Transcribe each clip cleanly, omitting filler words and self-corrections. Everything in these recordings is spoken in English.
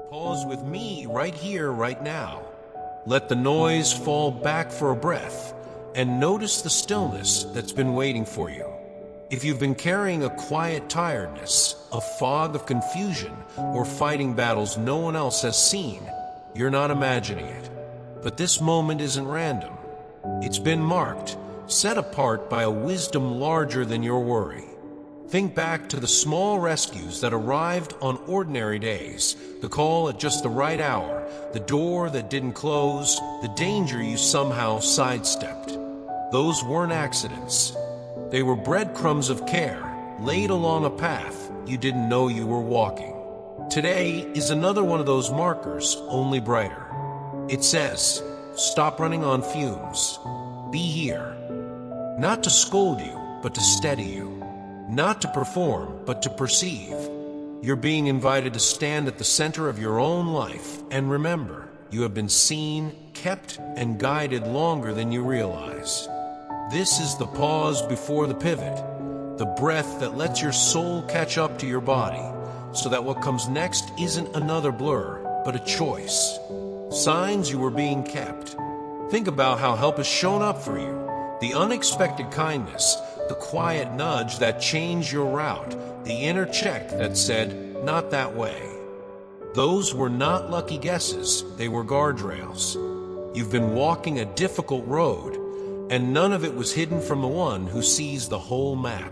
Pause with me right here, right now. Let the noise fall back for a breath and notice the stillness that's been waiting for you. If you've been carrying a quiet tiredness, a fog of confusion, or fighting battles no one else has seen, you're not imagining it. But this moment isn't random. It's been marked, set apart by a wisdom larger than your worry. Think back to the small rescues that arrived on ordinary days, the call at just the right hour, the door that didn't close, the danger you somehow sidestepped. Those weren't accidents. They were breadcrumbs of care, laid along a path you didn't know you were walking. Today is another one of those markers, only brighter. It says, stop running on fumes. Be here. Not to scold you, but to steady you. Not to perform, but to perceive. You're being invited to stand at the center of your own life, and remember, you have been seen, kept, and guided longer than you realize. This is the pause before the pivot, the breath that lets your soul catch up to your body, so that what comes next isn't another blur, but a choice. Signs you were being kept. Think about how help has shown up for you. The unexpected kindness, the quiet nudge that changed your route, the inner check that said, not that way. Those were not lucky guesses, they were guardrails. You've been walking a difficult road, and none of it was hidden from the one who sees the whole map.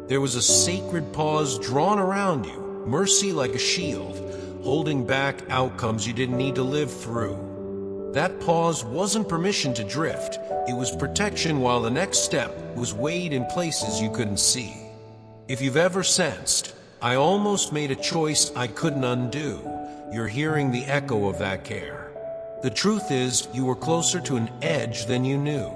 There was a sacred pause drawn around you, mercy like a shield, holding back outcomes you didn't need to live through. That pause wasn't permission to drift, it was protection while the next step was weighed in places you couldn't see. If you've ever sensed, I almost made a choice I couldn't undo, you're hearing the echo of that care. The truth is, you were closer to an edge than you knew.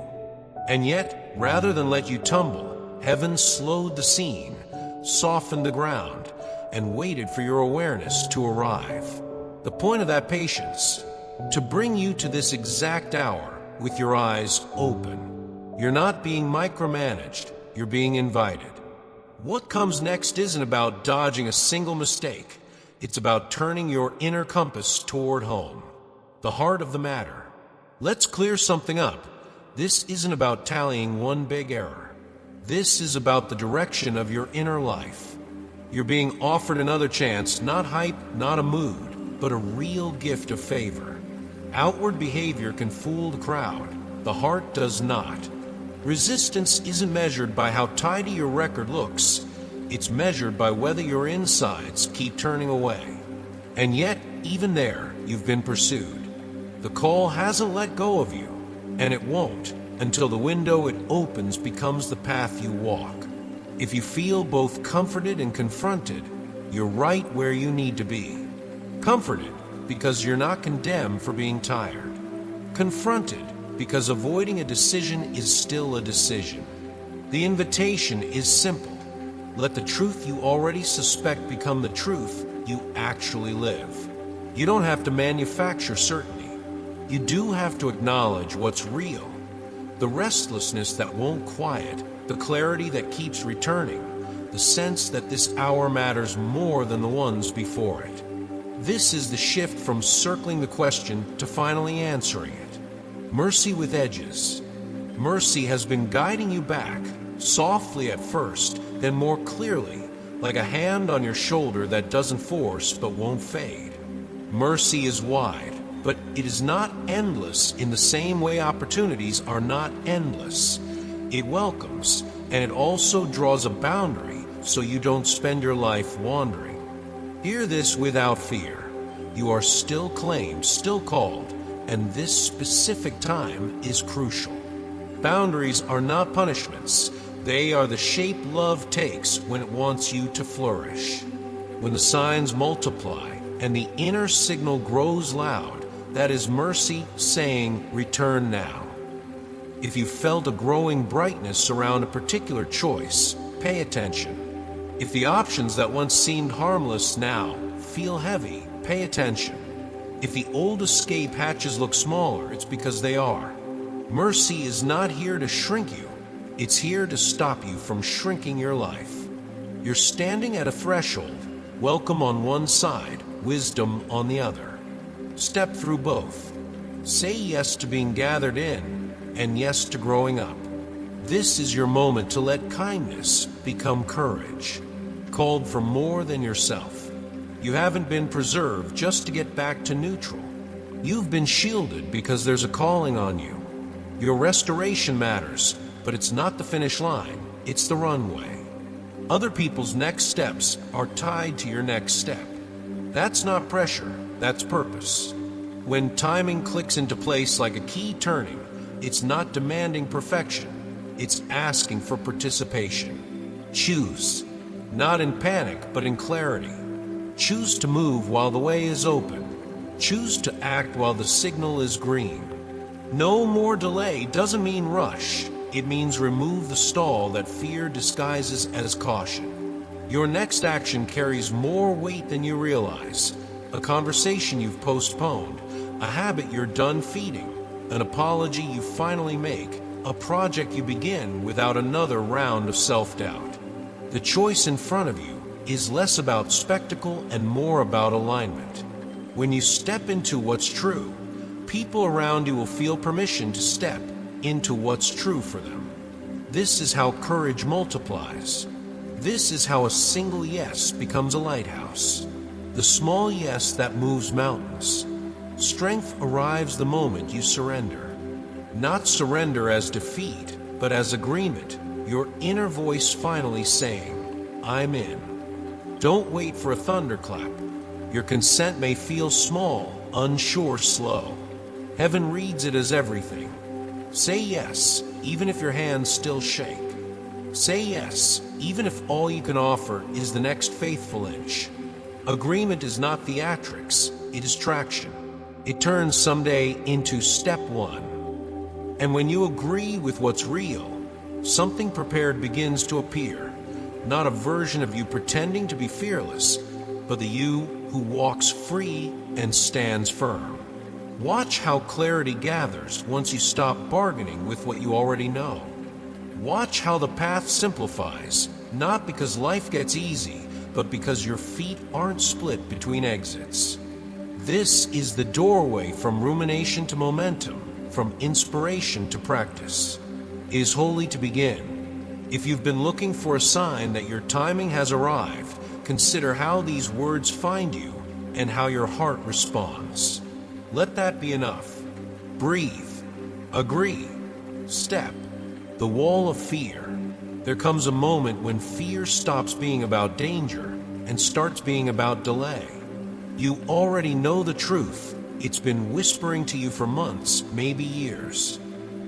And yet, rather than let you tumble, heaven slowed the scene, softened the ground, and waited for your awareness to arrive. The point of that patience, to bring you to this exact hour with your eyes open. You're not being micromanaged, you're being invited. What comes next isn't about dodging a single mistake. It's about turning your inner compass toward home, the heart of the matter. Let's clear something up. This isn't about tallying one big error. This is about the direction of your inner life. You're being offered another chance, not hype, not a mood, but a real gift of favor. Outward behavior can fool the crowd. The heart does not. Resistance isn't measured by how tidy your record looks. It's measured by whether your insides keep turning away. And yet, even there, you've been pursued. The call hasn't let go of you, and it won't until the window it opens becomes the path you walk. If you feel both comforted and confronted, you're right where you need to be. Comforted because you're not condemned for being tired. Confronted because avoiding a decision is still a decision. The invitation is simple. Let the truth you already suspect become the truth you actually live. You don't have to manufacture certainty. You do have to acknowledge what's real. The restlessness that won't quiet, the clarity that keeps returning, the sense that this hour matters more than the ones before it. This is the shift from circling the question to finally answering it. Mercy with edges. Mercy has been guiding you back, softly at first, then more clearly, like a hand on your shoulder that doesn't force but won't fade. Mercy is wide, but it is not endless in the same way opportunities are not endless. It welcomes, and it also draws a boundary so you don't spend your life wandering. Hear this without fear. You are still claimed, still called, and this specific time is crucial. Boundaries are not punishments. They are the shape love takes when it wants you to flourish. When the signs multiply and the inner signal grows loud, that is mercy saying, return now. If you felt a growing brightness around a particular choice, pay attention. If the options that once seemed harmless now feel heavy, pay attention. If the old escape hatches look smaller, it's because they are. Mercy is not here to shrink you. It's here to stop you from shrinking your life. You're standing at a threshold, welcome on one side, wisdom on the other. Step through both. Say yes to being gathered in, and yes to growing up. This is your moment to let kindness become courage, called for more than yourself. You haven't been preserved just to get back to neutral. You've been shielded because there's a calling on you. Your restoration matters, but it's not the finish line, it's the runway. Other people's next steps are tied to your next step. That's not pressure, that's purpose. When timing clicks into place like a key turning, it's not demanding perfection, it's asking for participation. Choose, not in panic, but in clarity. Choose to move while the way is open. Choose to act while the signal is green. No more delay doesn't mean rush. It means remove the stall that fear disguises as caution. Your next action carries more weight than you realize. A conversation you've postponed, a habit you're done feeding, an apology you finally make, a project you begin without another round of self-doubt. The choice in front of you is less about spectacle and more about alignment. When you step into what's true, people around you will feel permission to step into what's true for them. This is how courage multiplies. This is how a single yes becomes a lighthouse. The small yes that moves mountains. Strength arrives the moment you surrender. Not surrender as defeat, but as agreement, your inner voice finally saying, I'm in. Don't wait for a thunderclap. Your consent may feel small, unsure, slow. Heaven reads it as everything. Say yes, even if your hands still shake. Say yes, even if all you can offer is the next faithful inch. Agreement is not theatrics, it is traction. It turns someday into step one. And when you agree with what's real, something prepared begins to appear. Not a version of you pretending to be fearless, but the you who walks free and stands firm. Watch how clarity gathers once you stop bargaining with what you already know. Watch how the path simplifies, not because life gets easy, but because your feet aren't split between exits. This is the doorway from rumination to momentum, from inspiration to practice. It is holy to begin. If you've been looking for a sign that your timing has arrived, consider how these words find you and how your heart responds. Let that be enough. Breathe. Agree. Step. The wall of fear. There comes a moment when fear stops being about danger and starts being about delay. You already know the truth. It's been whispering to you for months, maybe years.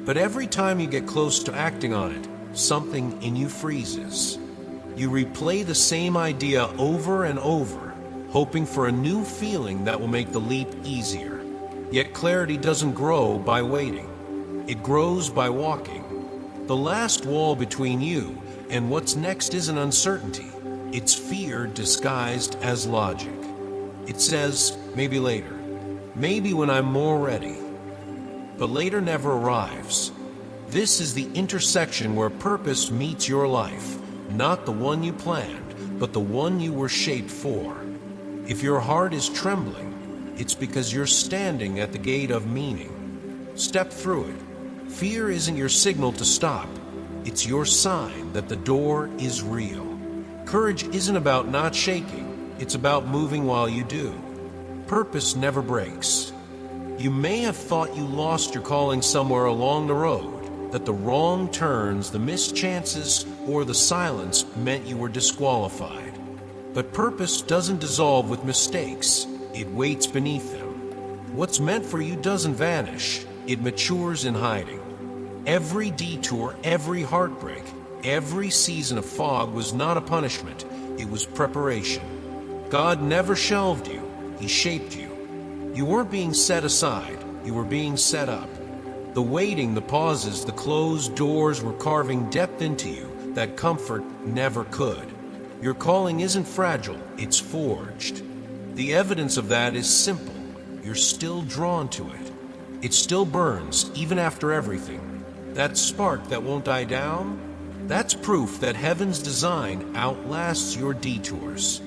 But every time you get close to acting on it, something in you freezes. You replay the same idea over and over, hoping for a new feeling that will make the leap easier. Yet clarity doesn't grow by waiting. It grows by walking. The last wall between you and what's next isn't uncertainty. It's fear disguised as logic. It says, maybe later. Maybe when I'm more ready. But later never arrives. This is the intersection where purpose meets your life. Not the one you planned, but the one you were shaped for. If your heart is trembling, it's because you're standing at the gate of meaning. Step through it. Fear isn't your signal to stop. It's your sign that the door is real. Courage isn't about not shaking. It's about moving while you do. Purpose never breaks. You may have thought you lost your calling somewhere along the road, that the wrong turns, the missed chances, or the silence meant you were disqualified. But purpose doesn't dissolve with mistakes. It waits beneath them. What's meant for you doesn't vanish. It matures in hiding. Every detour, every heartbreak, every season of fog was not a punishment. It was preparation. God never shelved you. He shaped you. You weren't being set aside. You were being set up. The waiting, the pauses, the closed doors were carving depth into you that comfort never could. Your calling isn't fragile. It's forged. The evidence of that is simple. You're still drawn to it. It still burns, even after everything. That spark that won't die down, that's proof that heaven's design outlasts your detours.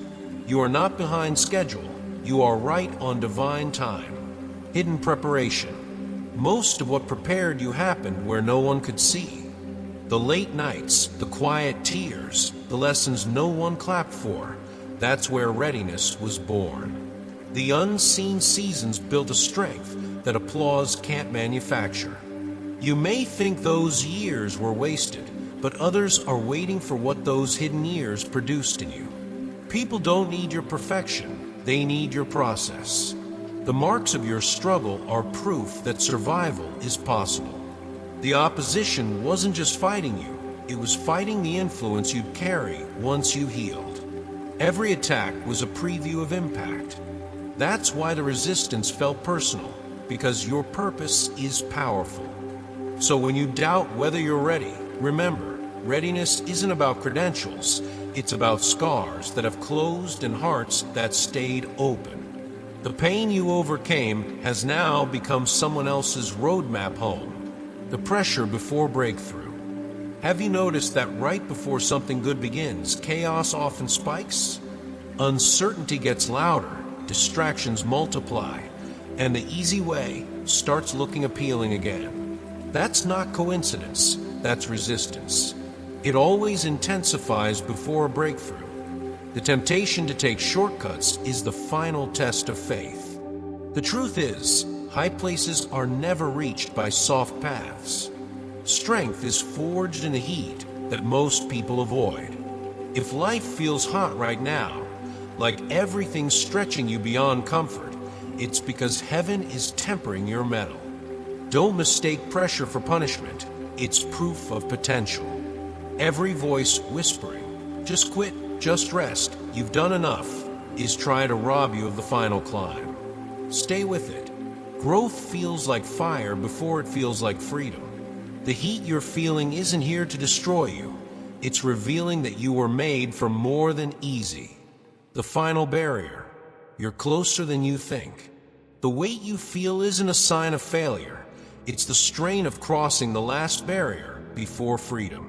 You are not behind schedule. You you are right on divine time. Hidden preparation. Most of what prepared you happened where no one could see. The late nights, the quiet tears, the lessons no one clapped for, that's where readiness was born. The unseen seasons built a strength that applause can't manufacture. You may think those years were wasted, but others are waiting for what those hidden years produced in you. People don't need your perfection, they need your process. The marks of your struggle are proof that survival is possible. The opposition wasn't just fighting you, it was fighting the influence you'd carry once you healed. Every attack was a preview of impact. That's why the resistance felt personal, because your purpose is powerful. So when you doubt whether you're ready, remember, readiness isn't about credentials, it's about scars that have closed and hearts that stayed open. The pain you overcame has now become someone else's roadmap home. The pressure before breakthrough. Have you noticed that right before something good begins, chaos often spikes? Uncertainty gets louder, distractions multiply, and the easy way starts looking appealing again. That's not coincidence, that's resistance. It always intensifies before a breakthrough. The temptation to take shortcuts is the final test of faith. The truth is, high places are never reached by soft paths. Strength is forged in the heat that most people avoid. If life feels hot right now, like everything's stretching you beyond comfort, it's because heaven is tempering your mettle. Don't mistake pressure for punishment. It's proof of potential. Every voice whispering, "Just quit, just rest, you've done enough," is trying to rob you of the final climb. Stay with it. Growth feels like fire before it feels like freedom. The heat you're feeling isn't here to destroy you. It's revealing that you were made for more than easy. The final barrier. You're closer than you think. The weight you feel isn't a sign of failure. It's the strain of crossing the last barrier before freedom.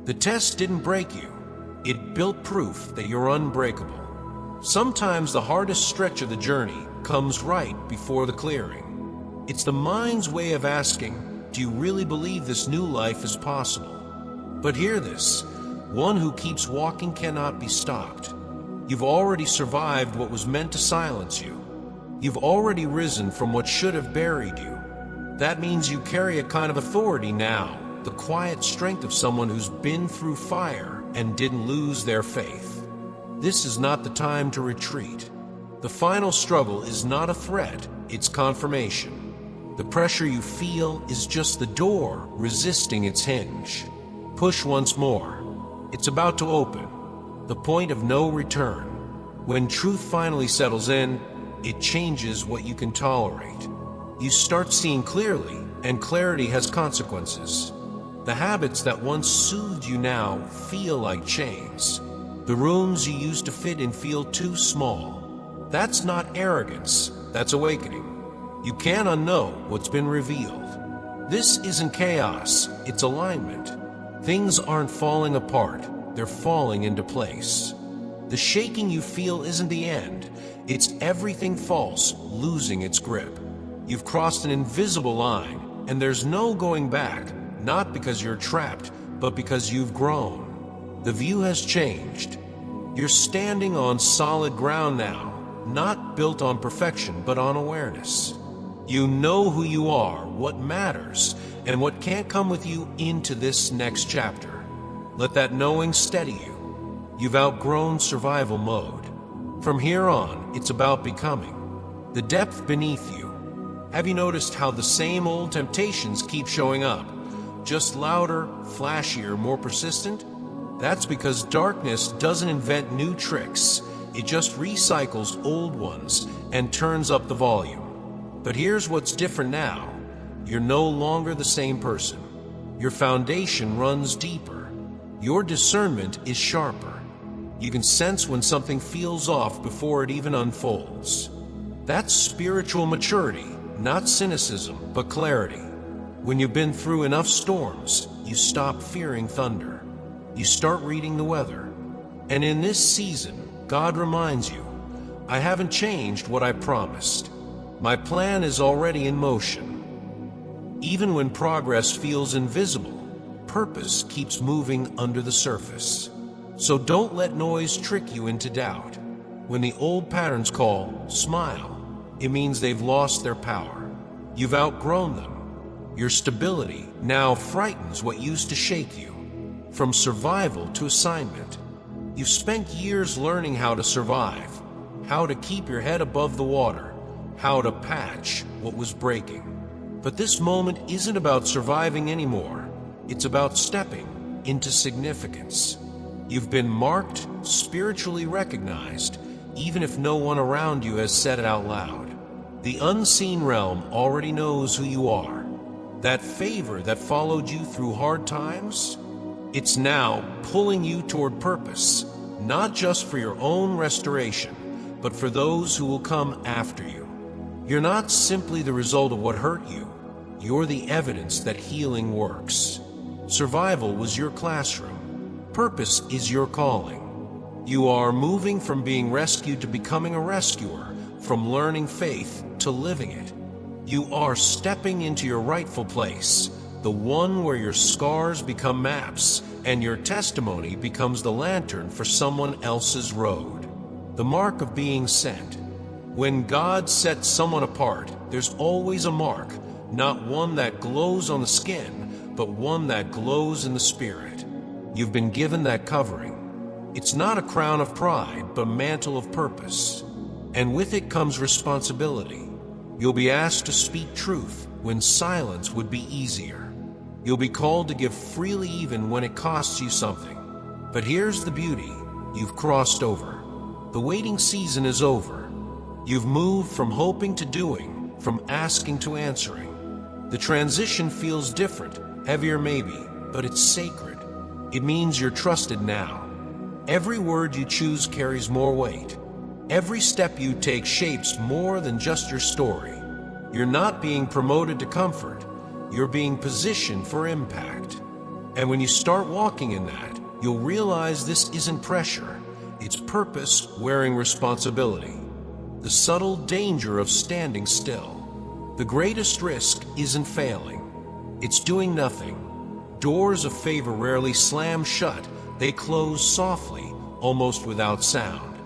The test didn't break you. It built proof that you're unbreakable. Sometimes the hardest stretch of the journey comes right before the clearing. It's the mind's way of asking, do you really believe this new life is possible? But hear this, one who keeps walking cannot be stopped. You've already survived what was meant to silence you. You've already risen from what should have buried you. That means you carry a kind of authority now, the quiet strength of someone who's been through fire and didn't lose their faith. This is not the time to retreat. The final struggle is not a threat, it's confirmation. The pressure you feel is just the door resisting its hinge. Push once more. It's about to open. The point of no return. When truth finally settles in, it changes what you can tolerate. You start seeing clearly, and clarity has consequences. The habits that once soothed you now feel like chains. The rooms you used to fit in feel too small. That's not arrogance, that's awakening. You can't unknow what's been revealed. This isn't chaos, it's alignment. Things aren't falling apart, they're falling into place. The shaking you feel isn't the end, it's everything false losing its grip. You've crossed an invisible line, and there's no going back, not because you're trapped, but because you've grown. The view has changed. You're standing on solid ground now, not built on perfection, but on awareness. You know who you are, what matters, and what can't come with you into this next chapter. Let that knowing steady you. You've outgrown survival mode. From here on, it's about becoming. The depth beneath you. Have you noticed how the same old temptations keep showing up? Just louder, flashier, more persistent? That's because darkness doesn't invent new tricks. It just recycles old ones and turns up the volume. But here's what's different now. You're no longer the same person. Your foundation runs deeper. Your discernment is sharper. You can sense when something feels off before it even unfolds. That's spiritual maturity, not cynicism, but clarity. When you've been through enough storms, you stop fearing thunder. You start reading the weather. And in this season, God reminds you, I haven't changed what I promised. My plan is already in motion. Even when progress feels invisible, purpose keeps moving under the surface. So don't let noise trick you into doubt. When the old patterns call, smile. It means they've lost their power. You've outgrown them. Your stability now frightens what used to shake you. From survival to assignment. You've spent years learning how to survive, how to keep your head above the water, how to patch what was breaking. But this moment isn't about surviving anymore. It's about stepping into significance. You've been marked, spiritually recognized, even if no one around you has said it out loud. The unseen realm already knows who you are. That favor that followed you through hard times, it's now pulling you toward purpose, not just for your own restoration, but for those who will come after you. You're not simply the result of what hurt you. You're the evidence that healing works. Survival was your classroom. Purpose is your calling. You are moving from being rescued to becoming a rescuer, from learning faith to living it. You are stepping into your rightful place, the one where your scars become maps and your testimony becomes the lantern for someone else's road. The mark of being sent. When God sets someone apart, there's always a mark, not one that glows on the skin, but one that glows in the spirit. You've been given that covering. It's not a crown of pride, but a mantle of purpose. And with it comes responsibility. You'll be asked to speak truth when silence would be easier. You'll be called to give freely even when it costs you something. But here's the beauty. You've crossed over. The waiting season is over. You've moved from hoping to doing, from asking to answering. The transition feels different, heavier maybe, but it's sacred. It means you're trusted now. Every word you choose carries more weight. Every step you take shapes more than just your story. You're not being promoted to comfort. You're being positioned for impact. And when you start walking in that, you'll realize this isn't pressure. It's purpose wearing responsibility. The subtle danger of standing still. The greatest risk isn't failing. It's doing nothing. Doors of favor rarely slam shut. They close softly, almost without sound.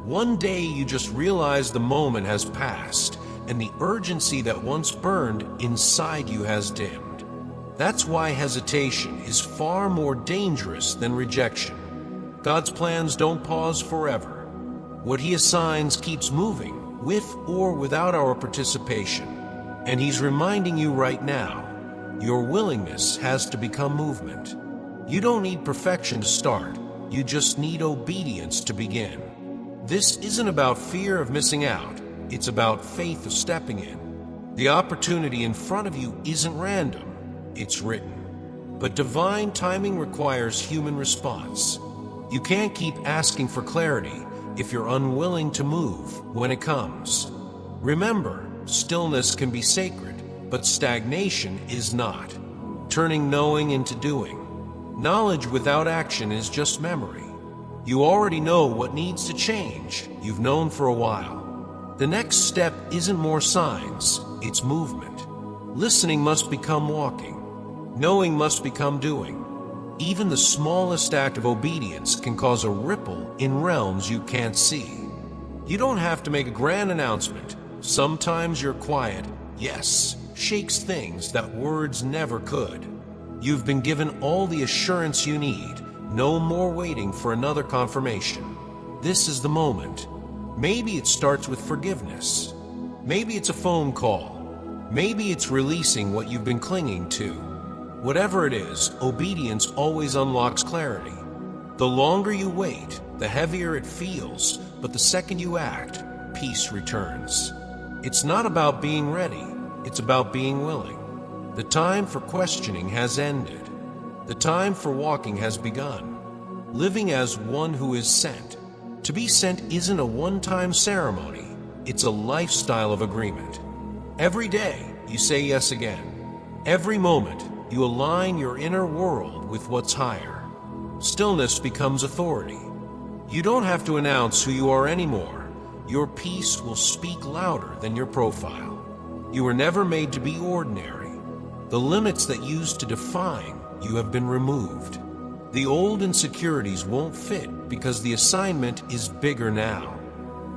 One day you just realize the moment has passed, and the urgency that once burned inside you has dimmed. That's why hesitation is far more dangerous than rejection. God's plans don't pause forever. What He assigns keeps moving, with or without our participation. And He's reminding you right now, your willingness has to become movement. You don't need perfection to start. You just need obedience to begin. This isn't about fear of missing out. It's about faith of stepping in. The opportunity in front of you isn't random. It's written. But divine timing requires human response. You can't keep asking for clarity if you're unwilling to move when it comes. Remember, stillness can be sacred, but stagnation is not. Turning knowing into doing. Knowledge without action is just memory. You already know what needs to change. You've known for a while. The next step isn't more signs, it's movement. Listening must become walking. Knowing must become doing. Even the smallest act of obedience can cause a ripple in realms you can't see. You don't have to make a grand announcement. Sometimes your quiet, yes, shakes things that words never could. You've been given all the assurance you need. No more waiting for another confirmation. This is the moment. Maybe it starts with forgiveness. Maybe it's a phone call. Maybe it's releasing what you've been clinging to. Whatever it is, obedience always unlocks clarity. The longer you wait, the heavier it feels, but the second you act, peace returns. It's not about being ready, it's about being willing. The time for questioning has ended. The time for walking has begun. Living as one who is sent. To be sent isn't a one-time ceremony. It's a lifestyle of agreement. Every day, you say yes again. Every moment, you align your inner world with what's higher. Stillness becomes authority. You don't have to announce who you are anymore. your peace will speak louder than your profile. You were never made to be ordinary. The limits that used to define you have been removed. The old insecurities won't fit because the assignment is bigger now.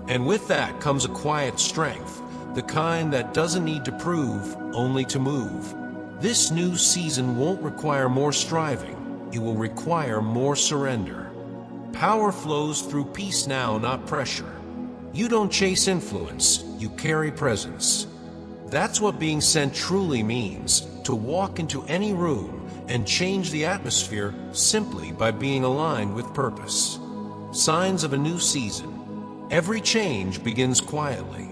And with that comes a quiet strength, the kind that doesn't need to prove, only to move. This new season won't require more striving. It will require more surrender. Power flows through peace now, not pressure. You don't chase influence, you carry presence. That's what being sent truly means, to walk into any room and change the atmosphere simply by being aligned with purpose. Signs of a new season. Every change begins quietly.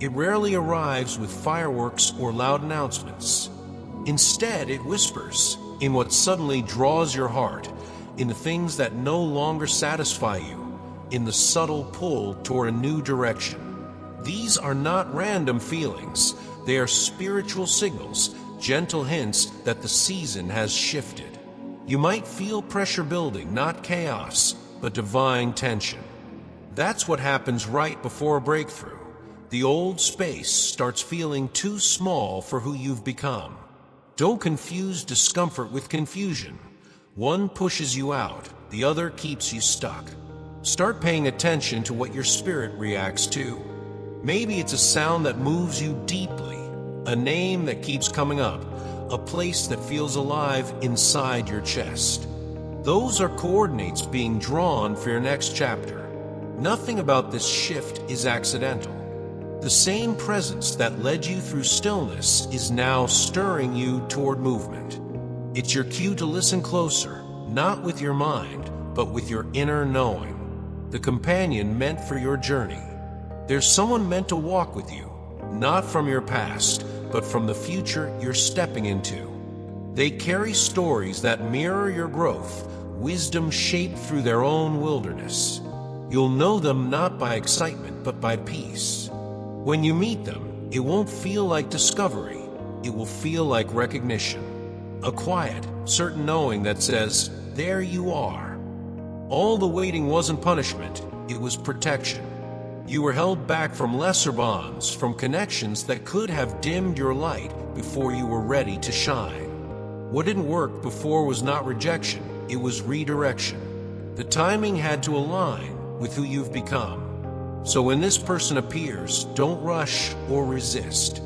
It rarely arrives with fireworks or loud announcements. Instead, it whispers in what suddenly draws your heart, in the things that no longer satisfy you, in the subtle pull toward a new direction. These are not random feelings. They are spiritual signals, gentle hints that the season has shifted. You might feel pressure building, not chaos, but divine tension. That's what happens right before a breakthrough. The old space starts feeling too small for who you've become. Don't confuse discomfort with confusion. One pushes you out, the other keeps you stuck. Start paying attention to what your spirit reacts to. Maybe it's a sound that moves you deeply, a name that keeps coming up, a place that feels alive inside your chest. Those are coordinates being drawn for your next chapter. Nothing about this shift is accidental. The same presence that led you through stillness is now stirring you toward movement. It's your cue to listen closer, not with your mind, but with your inner knowing. The companion meant for your journey. There's someone meant to walk with you, not from your past, but from the future you're stepping into. They carry stories that mirror your growth, wisdom shaped through their own wilderness. You'll know them not by excitement, but by peace. When you meet them, it won't feel like discovery. It will feel like recognition. A quiet, certain knowing that says, there you are. All the waiting wasn't punishment, it was protection. You were held back from lesser bonds, from connections that could have dimmed your light before you were ready to shine. What didn't work before was not rejection, it was redirection. The timing had to align with who you've become. So when this person appears, don't rush or resist.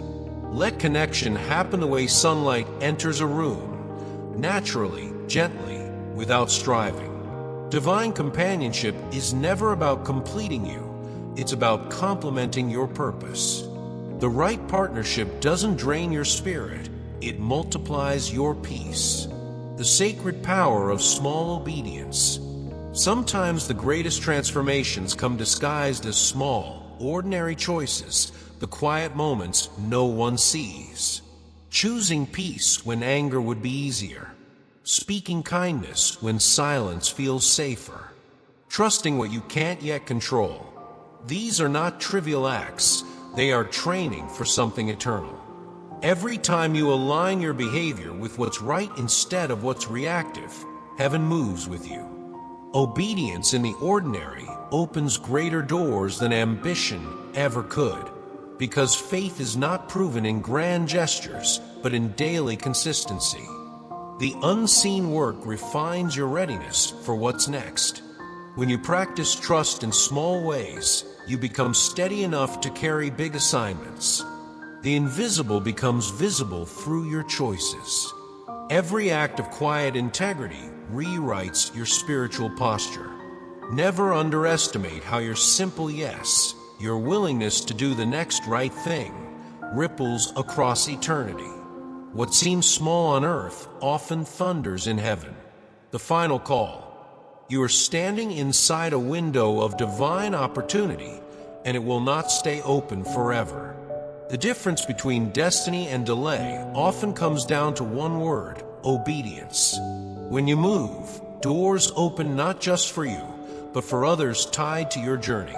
Let connection happen the way sunlight enters a room, naturally, gently, without striving. Divine companionship is never about completing you. It's about complementing your purpose. The right partnership doesn't drain your spirit, it multiplies your peace. The sacred power of small obedience. Sometimes the greatest transformations come disguised as small, ordinary choices, the quiet moments no one sees. Choosing peace when anger would be easier. Speaking kindness when silence feels safer. Trusting what you can't yet control. These are not trivial acts, they are training for something eternal. Every time you align your behavior with what's right instead of what's reactive, heaven moves with you. Obedience in the ordinary opens greater doors than ambition ever could, because faith is not proven in grand gestures, but in daily consistency. The unseen work refines your readiness for what's next. When you practice trust in small ways, you become steady enough to carry big assignments. The invisible becomes visible through your choices. Every act of quiet integrity rewrites your spiritual posture. Never underestimate how your simple yes, your willingness to do the next right thing, ripples across eternity. What seems small on earth often thunders in heaven. The final call. You are standing inside a window of divine opportunity, and it will not stay open forever. The difference between destiny and delay often comes down to one word: obedience. When you move, doors open not just for you, but for others tied to your journey.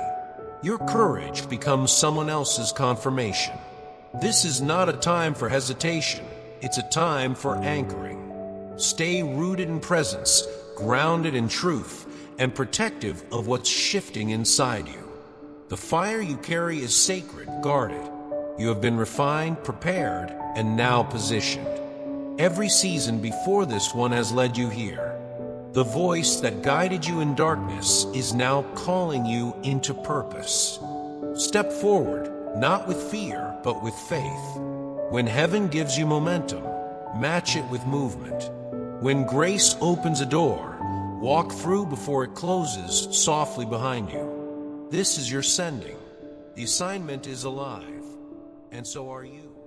Your courage becomes someone else's confirmation. This is not a time for hesitation, it's a time for anchoring. Stay rooted in presence, grounded in truth, and protective of what's shifting inside you. The fire you carry is sacred, guard it. You have been refined, prepared, and now positioned. Every season before this one has led you here. The voice that guided you in darkness is now calling you into purpose. Step forward, not with fear, but with faith. When heaven gives you momentum, match it with movement. When grace opens a door, walk through before it closes softly behind you. This is your sending. The assignment is alive, and so are you.